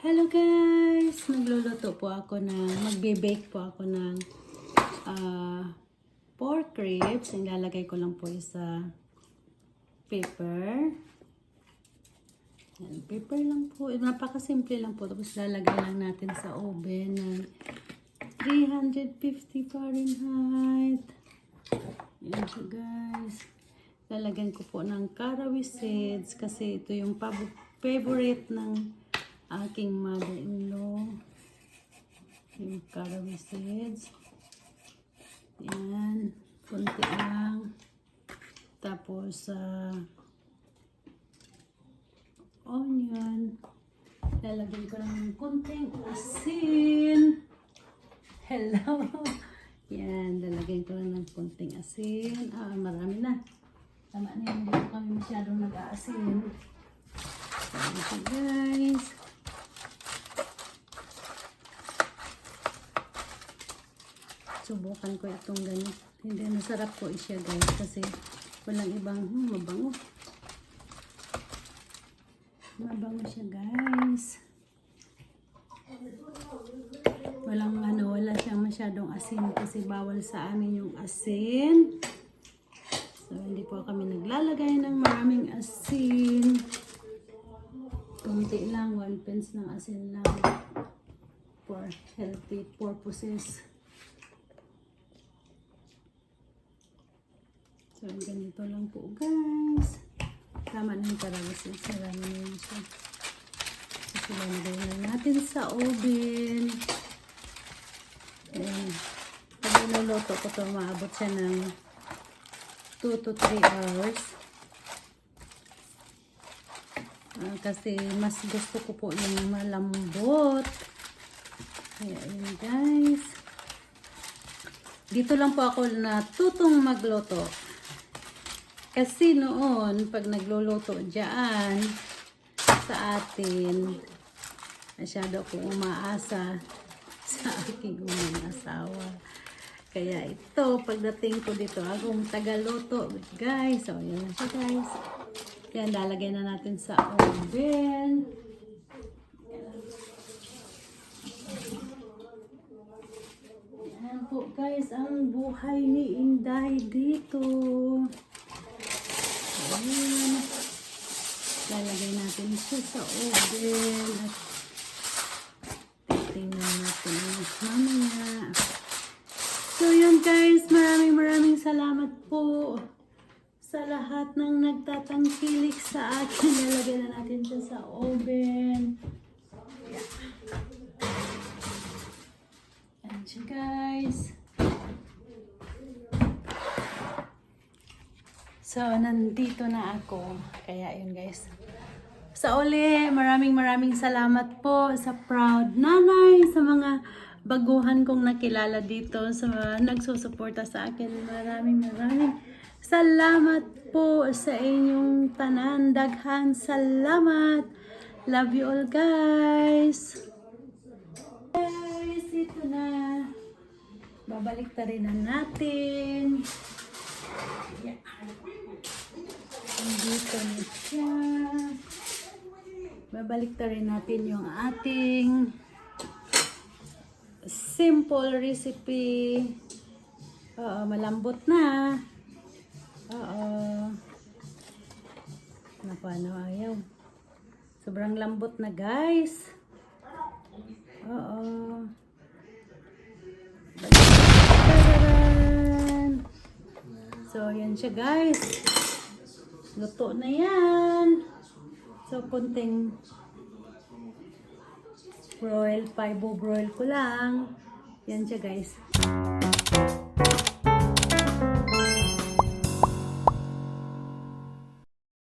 Hello guys! Magluluto po ako magbe-bake po ako ng pork ribs. Ilalagay ko lang po sa paper. Yan, paper lang po. Napakasimple lang po. Tapos lalagay lang natin sa oven ng 350 Fahrenheit. Yan siya guys. Lalagyan ko po ng caraway seeds kasi ito yung favorite ng aking mother-in-law. Yung caraway seeds. Yan. Kunti lang. Tapos, onion. Lalagyan ko lang ng kunting asin. Hello. Yan. Lalagyan ko lang ng kunting asin. Marami na. Tama na yun. Hindi ko kami masyadong nag-aasin. So, guys. Subukan ko itong ganito. Hindi, masarap po siya guys. Kasi walang ibang, mabango. Mabango siya guys. Wala siyang masyadong asin kasi bawal sa amin yung asin. So, hindi po kami naglalagay ng maraming asin. Kunti lang, 1 pence ng asin lang for healthy purposes. So, ganito lang po guys. Tama na yung karawasin. Sarami na yun siya. So, ilagay lang natin sa oven. Ayan. Pag niluluto ko ito, maabot siya ng 2 to 3 hours. Kasi mas gusto ko po yung malambot. Kaya yun guys. Dito lang po ako natutong magluto. Kasi noon, pag nagluluto dyan sa atin, masyado akong umaasa sa aking unang asawa. Kaya ito, pagdating ko dito, akong tagaluto, guys. So, yan na siya, guys. Yan, lalagay na natin sa oven. Yan po, guys, ang buhay ni Inday dito. Ayan. Lalagay natin siya sa oven. At titingnan natin mamaya. So yun guys, maraming salamat po sa lahat ng nagtatangkilik sa akin. Lalagay na natin siya sa oven. Yeah. Yan siya guys. So, nandito na ako. Kaya yun guys. Sa uli, maraming salamat po sa proud nanay, sa mga baguhan kong nakilala dito, sa mga nagsusuporta sa akin. Maraming salamat po sa inyong tanan. Daghan salamat. Love you all guys. Guys, ito na. Babalik ta rin na natin. Yeah. Dito na siya. Babalik ta rin natin yung ating simple recipe. Malambot na. Paano ayaw. Sobrang lambot na guys. So, yan siya guys. Luto na yan. So, kunting broil, paibo broil ko lang. Yan siya guys.